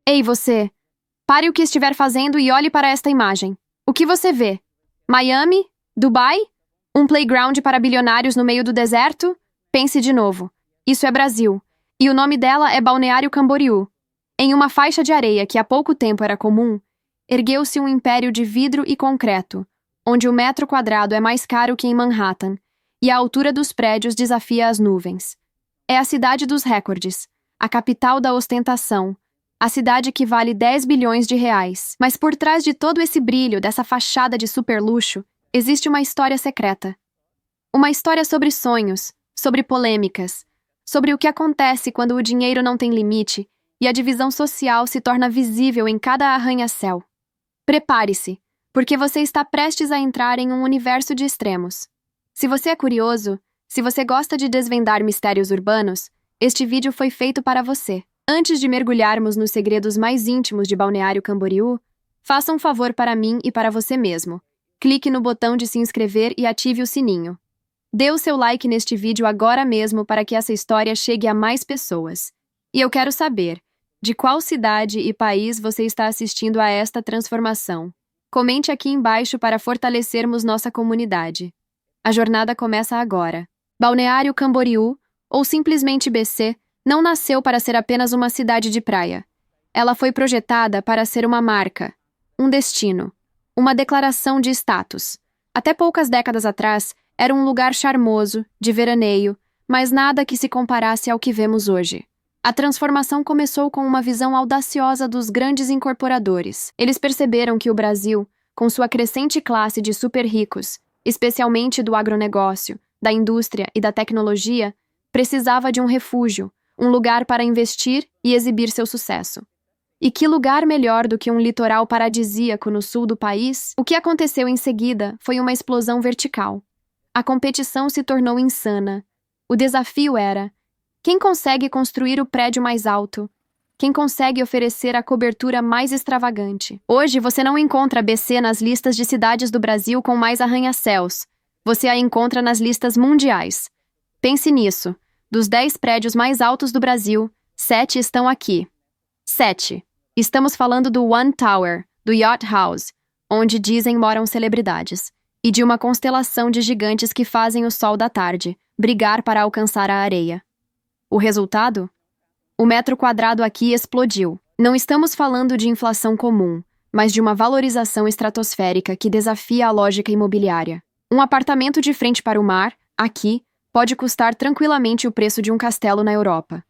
Ei, você! Pare o que estiver fazendo e olhe para esta imagem. O que você vê? Miami? Dubai? Um playground para bilionários no meio do deserto? Pense de novo. Isso é Brasil. E o nome dela é Balneário Camboriú. Em uma faixa de areia que há pouco tempo era comum, ergueu-se um império de vidro e concreto, onde o metro quadrado é mais caro que em Manhattan, e a altura dos prédios desafia as nuvens. É a cidade dos recordes, a capital da ostentação, a cidade que vale 10 bilhões de reais. Mas por trás de todo esse brilho, dessa fachada de superluxo, existe uma história secreta. Uma história sobre sonhos, sobre polêmicas, sobre o que acontece quando o dinheiro não tem limite e a divisão social se torna visível em cada arranha-céu. Prepare-se, porque você está prestes a entrar em um universo de extremos. Se você é curioso, se você gosta de desvendar mistérios urbanos, este vídeo foi feito para você. Antes de mergulharmos nos segredos mais íntimos de Balneário Camboriú, faça um favor para mim e para você mesmo. Clique no botão de se inscrever e ative o sininho. Dê o seu like neste vídeo agora mesmo para que essa história chegue a mais pessoas. E eu quero saber, de qual cidade e país você está assistindo a esta transformação? Comente aqui embaixo para fortalecermos nossa comunidade. A jornada começa agora. Balneário Camboriú, ou simplesmente BC, não nasceu para ser apenas uma cidade de praia. Ela foi projetada para ser uma marca, um destino, uma declaração de status. Até poucas décadas atrás, era um lugar charmoso, de veraneio, mas nada que se comparasse ao que vemos hoje. A transformação começou com uma visão audaciosa dos grandes incorporadores. Eles perceberam que o Brasil, com sua crescente classe de super ricos, especialmente do agronegócio, da indústria e da tecnologia, precisava de um refúgio, um lugar para investir e exibir seu sucesso. E que lugar melhor do que um litoral paradisíaco no sul do país? O que aconteceu em seguida foi uma explosão vertical. A competição se tornou insana. O desafio era: quem consegue construir o prédio mais alto? Quem consegue oferecer a cobertura mais extravagante? Hoje você não encontra BC nas listas de cidades do Brasil com mais arranha-céus. Você a encontra nas listas mundiais. Pense nisso. Dos 10 prédios mais altos do Brasil, 7 estão aqui. 7. Estamos falando do One Tower, do Yacht House, onde dizem moram celebridades, e de uma constelação de gigantes que fazem o sol da tarde brigar para alcançar a areia. O resultado? O metro quadrado aqui explodiu. Não estamos falando de inflação comum, mas de uma valorização estratosférica que desafia a lógica imobiliária. Um apartamento de frente para o mar, aqui, pode custar tranquilamente o preço de um castelo na Europa.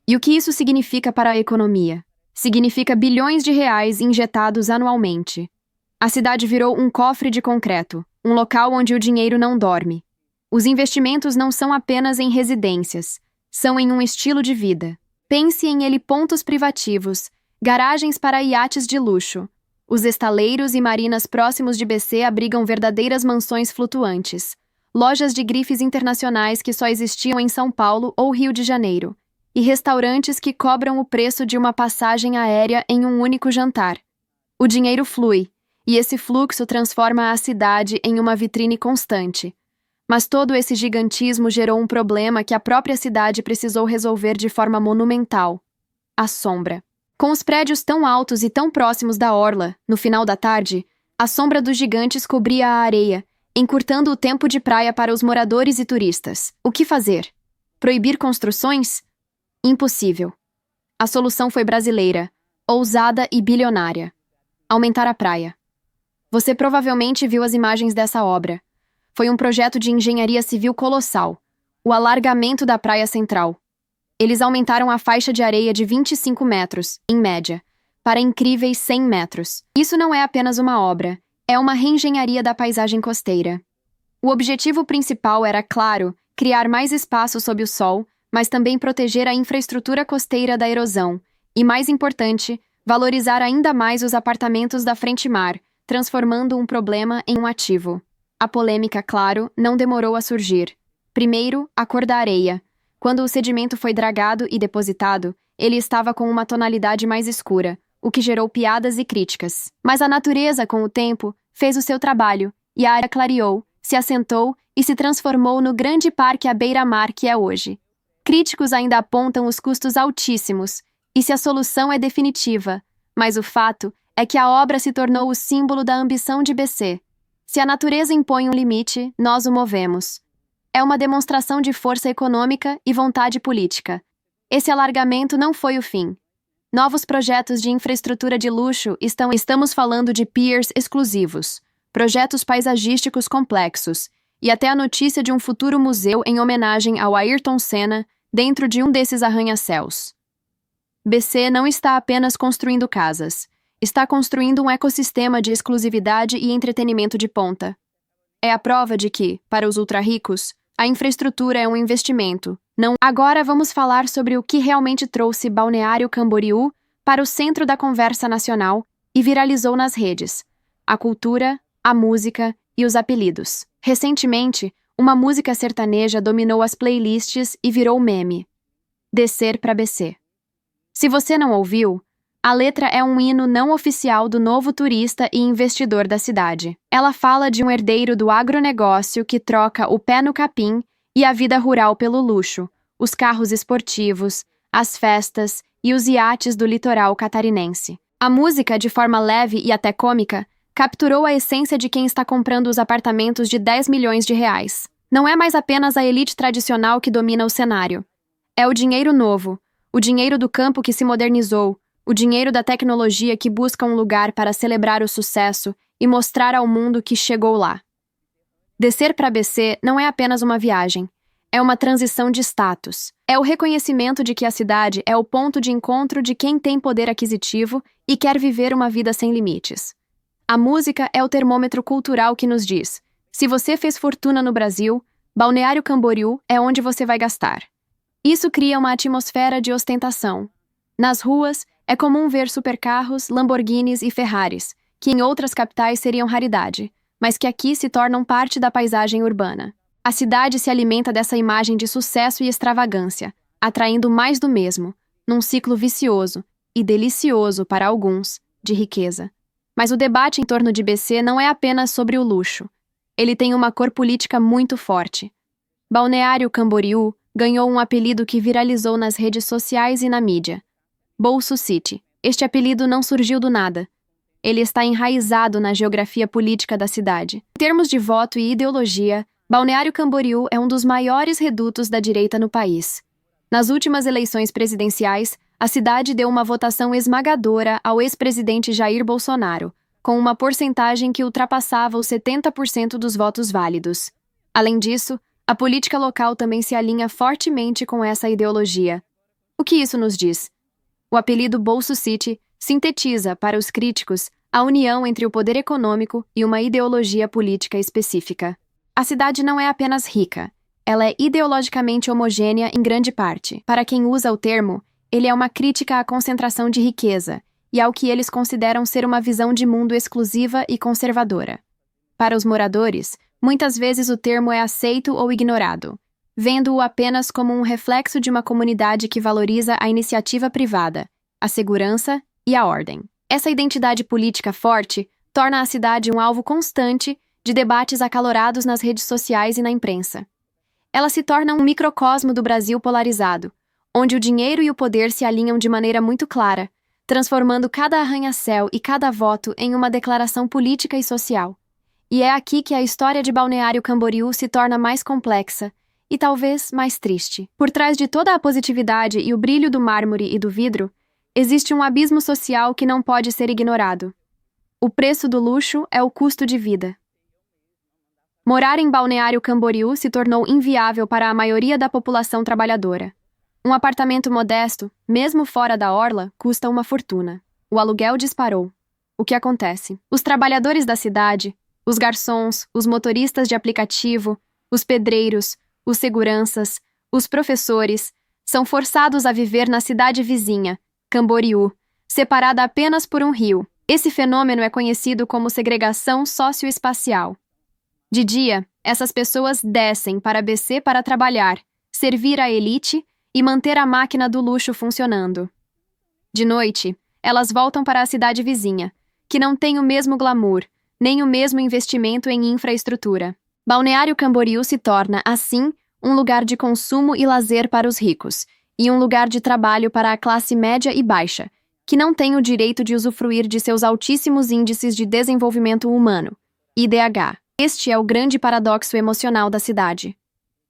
E o que isso significa para a economia? Significa bilhões de reais injetados anualmente. A cidade virou um cofre de concreto, um local onde o dinheiro não dorme. Os investimentos não são apenas em residências, são em um estilo de vida. Pense em ele: pontos privativos, garagens para iates de luxo. Os estaleiros e marinas próximos de BC abrigam verdadeiras mansões flutuantes. Lojas de grifes internacionais que só existiam em São Paulo ou Rio de Janeiro, e restaurantes que cobram o preço de uma passagem aérea em um único jantar. O dinheiro flui, e esse fluxo transforma a cidade em uma vitrine constante. Mas todo esse gigantismo gerou um problema que a própria cidade precisou resolver de forma monumental: a sombra. Com os prédios tão altos e tão próximos da orla, no final da tarde, a sombra dos gigantes cobria a areia, encurtando o tempo de praia para os moradores e turistas. O que fazer? Proibir construções? Impossível. A solução foi brasileira, ousada e bilionária: aumentar a praia. Você provavelmente viu as imagens dessa obra. Foi um projeto de engenharia civil colossal, o alargamento da praia central. Eles aumentaram a faixa de areia de 25 metros, em média, para incríveis 100 metros. Isso não é apenas uma obra, é uma reengenharia da paisagem costeira. O objetivo principal era, claro, criar mais espaço sob o sol, mas também proteger a infraestrutura costeira da erosão e, mais importante, valorizar ainda mais os apartamentos da frente-mar, transformando um problema em um ativo. A polêmica, claro, não demorou a surgir. Primeiro, a cor da areia. Quando o sedimento foi dragado e depositado, ele estava com uma tonalidade mais escura, o que gerou piadas e críticas. Mas a natureza, com o tempo, fez o seu trabalho, e a área clareou, se assentou e se transformou no grande parque à beira-mar que é hoje. Críticos ainda apontam os custos altíssimos e se a solução é definitiva, mas o fato é que a obra se tornou o símbolo da ambição de BC. Se a natureza impõe um limite, nós o movemos. É uma demonstração de força econômica e vontade política. Esse alargamento não foi o fim. Novos projetos de infraestrutura de luxo estamos falando de piers exclusivos, projetos paisagísticos complexos, e até a notícia de um futuro museu em homenagem ao Ayrton Senna dentro de um desses arranha-céus. BC não está apenas construindo casas, está construindo um ecossistema de exclusividade e entretenimento de ponta. É a prova de que, para os ultra-ricos, a infraestrutura é um investimento, não. Agora vamos falar sobre o que realmente trouxe Balneário Camboriú para o centro da conversa nacional e viralizou nas redes: a cultura, a música e os apelidos. Recentemente, uma música sertaneja dominou as playlists e virou meme. Descer pra BC. Se você não ouviu, a letra é um hino não oficial do novo turista e investidor da cidade. Ela fala de um herdeiro do agronegócio que troca o pé no capim e a vida rural pelo luxo, os carros esportivos, as festas e os iates do litoral catarinense. A música, de forma leve e até cômica, capturou a essência de quem está comprando os apartamentos de 10 milhões de reais. Não é mais apenas a elite tradicional que domina o cenário. É o dinheiro novo, o dinheiro do campo que se modernizou, o dinheiro da tecnologia que busca um lugar para celebrar o sucesso e mostrar ao mundo que chegou lá. Descer para BC não é apenas uma viagem, é uma transição de status. É o reconhecimento de que a cidade é o ponto de encontro de quem tem poder aquisitivo e quer viver uma vida sem limites. A música é o termômetro cultural que nos diz: se você fez fortuna no Brasil, Balneário Camboriú é onde você vai gastar. Isso cria uma atmosfera de ostentação. Nas ruas, é comum ver supercarros, Lamborghinis e Ferraris, que em outras capitais seriam raridade, mas que aqui se tornam parte da paisagem urbana. A cidade se alimenta dessa imagem de sucesso e extravagância, atraindo mais do mesmo, num ciclo vicioso e delicioso para alguns, de riqueza. Mas o debate em torno de BC não é apenas sobre o luxo. Ele tem uma cor política muito forte. Balneário Camboriú ganhou um apelido que viralizou nas redes sociais e na mídia: Bolso City. Este apelido não surgiu do nada. Ele está enraizado na geografia política da cidade. Em termos de voto e ideologia, Balneário Camboriú é um dos maiores redutos da direita no país. Nas últimas eleições presidenciais, a cidade deu uma votação esmagadora ao ex-presidente Jair Bolsonaro, com uma porcentagem que ultrapassava os 70% dos votos válidos. Além disso, a política local também se alinha fortemente com essa ideologia. O que isso nos diz? O apelido Bolso City sintetiza, para os críticos, a união entre o poder econômico e uma ideologia política específica. A cidade não é apenas rica, ela é ideologicamente homogênea em grande parte. Para quem usa o termo, ele é uma crítica à concentração de riqueza e ao que eles consideram ser uma visão de mundo exclusiva e conservadora. Para os moradores, muitas vezes o termo é aceito ou ignorado, vendo-o apenas como um reflexo de uma comunidade que valoriza a iniciativa privada, a segurança e a ordem. Essa identidade política forte torna a cidade um alvo constante de debates acalorados nas redes sociais e na imprensa. Ela se torna um microcosmo do Brasil polarizado, onde o dinheiro e o poder se alinham de maneira muito clara, transformando cada arranha-céu e cada voto em uma declaração política e social. E é aqui que a história de Balneário Camboriú se torna mais complexa e talvez mais triste. Por trás de toda a positividade e o brilho do mármore e do vidro, existe um abismo social que não pode ser ignorado. O preço do luxo é o custo de vida. Morar em Balneário Camboriú se tornou inviável para a maioria da população trabalhadora. Um apartamento modesto, mesmo fora da orla, custa uma fortuna. O aluguel disparou. O que acontece? Os trabalhadores da cidade, os garçons, os motoristas de aplicativo, os pedreiros, os seguranças, os professores, são forçados a viver na cidade vizinha, Camboriú, separada apenas por um rio. Esse fenômeno é conhecido como segregação socioespacial. De dia, essas pessoas descem para BC para trabalhar, servir a elite e manter a máquina do luxo funcionando. De noite, elas voltam para a cidade vizinha, que não tem o mesmo glamour, nem o mesmo investimento em infraestrutura. Balneário Camboriú se torna, assim, um lugar de consumo e lazer para os ricos, e um lugar de trabalho para a classe média e baixa, que não tem o direito de usufruir de seus altíssimos índices de desenvolvimento humano, IDH. Este é o grande paradoxo emocional da cidade.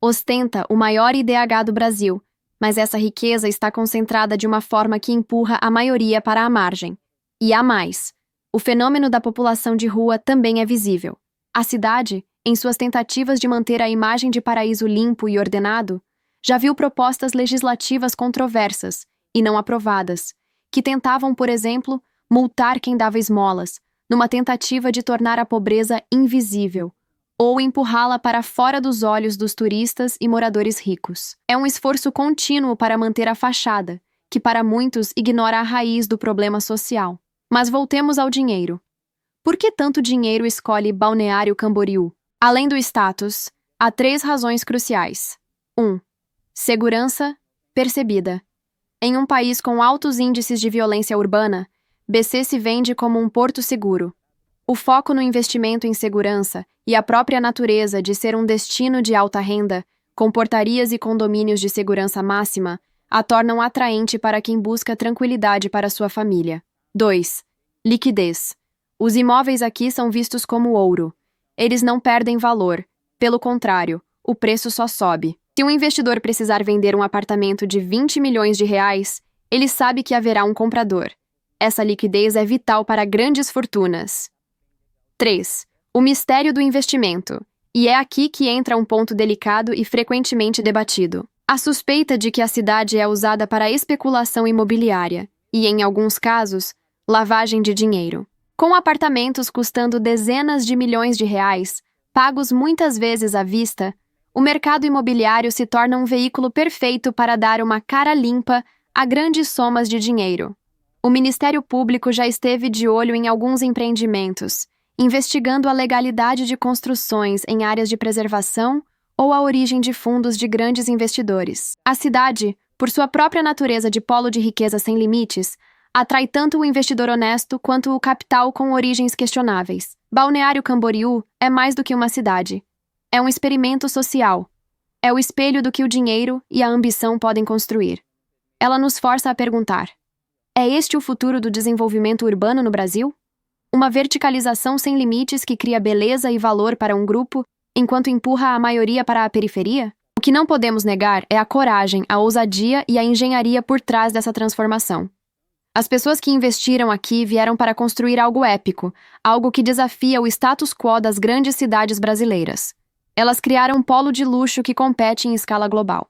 Ostenta o maior IDH do Brasil, mas essa riqueza está concentrada de uma forma que empurra a maioria para a margem. E há mais. O fenômeno da população de rua também é visível. A cidade, em suas tentativas de manter a imagem de paraíso limpo e ordenado, já viu propostas legislativas controversas e não aprovadas, que tentavam, por exemplo, multar quem dava esmolas, numa tentativa de tornar a pobreza invisível, ou empurrá-la para fora dos olhos dos turistas e moradores ricos. É um esforço contínuo para manter a fachada, que para muitos ignora a raiz do problema social. Mas voltemos ao dinheiro. Por que tanto dinheiro escolhe Balneário Camboriú? Além do status, há 3 razões cruciais. 1. Segurança percebida. Em um país com altos índices de violência urbana, BC se vende como um porto seguro. O foco no investimento em segurança e a própria natureza de ser um destino de alta renda, com portarias e condomínios de segurança máxima, a tornam atraente para quem busca tranquilidade para sua família. 2. Liquidez. Os imóveis aqui são vistos como ouro. Eles não perdem valor. Pelo contrário, o preço só sobe. Se um investidor precisar vender um apartamento de 20 milhões de reais, ele sabe que haverá um comprador. Essa liquidez é vital para grandes fortunas. 3. O mistério do investimento. E é aqui que entra um ponto delicado e frequentemente debatido. A suspeita de que a cidade é usada para especulação imobiliária e, em alguns casos, lavagem de dinheiro. Com apartamentos custando dezenas de milhões de reais, pagos muitas vezes à vista, o mercado imobiliário se torna um veículo perfeito para dar uma cara limpa a grandes somas de dinheiro. O Ministério Público já esteve de olho em alguns empreendimentos, investigando a legalidade de construções em áreas de preservação ou a origem de fundos de grandes investidores. A cidade, por sua própria natureza de polo de riqueza sem limites, atrai tanto o investidor honesto quanto o capital com origens questionáveis. Balneário Camboriú é mais do que uma cidade. É um experimento social. É o espelho do que o dinheiro e a ambição podem construir. Ela nos força a perguntar: é este o futuro do desenvolvimento urbano no Brasil? Uma verticalização sem limites que cria beleza e valor para um grupo, enquanto empurra a maioria para a periferia? O que não podemos negar é a coragem, a ousadia e a engenharia por trás dessa transformação. As pessoas que investiram aqui vieram para construir algo épico, algo que desafia o status quo das grandes cidades brasileiras. Elas criaram um polo de luxo que compete em escala global.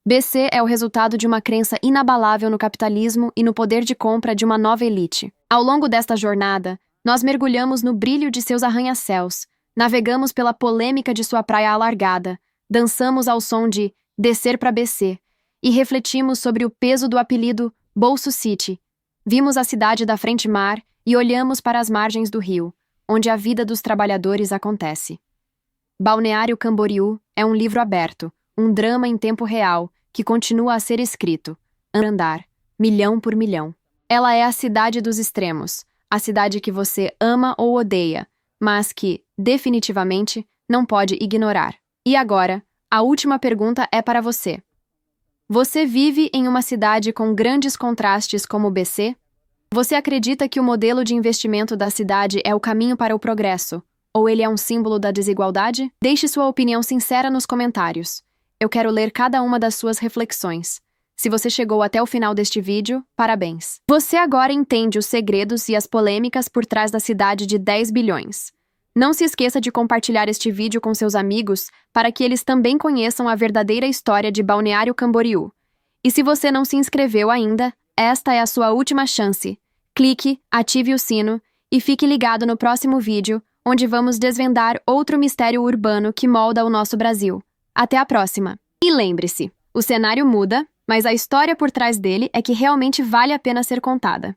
BC é o resultado de uma crença inabalável no capitalismo e no poder de compra de uma nova elite. Ao longo desta jornada, nós mergulhamos no brilho de seus arranha-céus, navegamos pela polêmica de sua praia alargada, dançamos ao som de Descer para BC e refletimos sobre o peso do apelido Bolso City. Vimos a cidade da frente-mar e olhamos para as margens do rio, onde a vida dos trabalhadores acontece. Balneário Camboriú é um livro aberto, um drama em tempo real, que continua a ser escrito, andar, milhão por milhão. Ela é a cidade dos extremos, a cidade que você ama ou odeia, mas que, definitivamente, não pode ignorar. E agora, a última pergunta é para você. Você vive em uma cidade com grandes contrastes como BC? Você acredita que o modelo de investimento da cidade é o caminho para o progresso? Ou ele é um símbolo da desigualdade? Deixe sua opinião sincera nos comentários. Eu quero ler cada uma das suas reflexões. Se você chegou até o final deste vídeo, parabéns. Você agora entende os segredos e as polêmicas por trás da cidade de 10 bilhões. Não se esqueça de compartilhar este vídeo com seus amigos para que eles também conheçam a verdadeira história de Balneário Camboriú. E se você não se inscreveu ainda, esta é a sua última chance. Clique, ative o sino e fique ligado no próximo vídeo, onde vamos desvendar outro mistério urbano que molda o nosso Brasil. Até a próxima! E lembre-se, o cenário muda, mas a história por trás dele é que realmente vale a pena ser contada.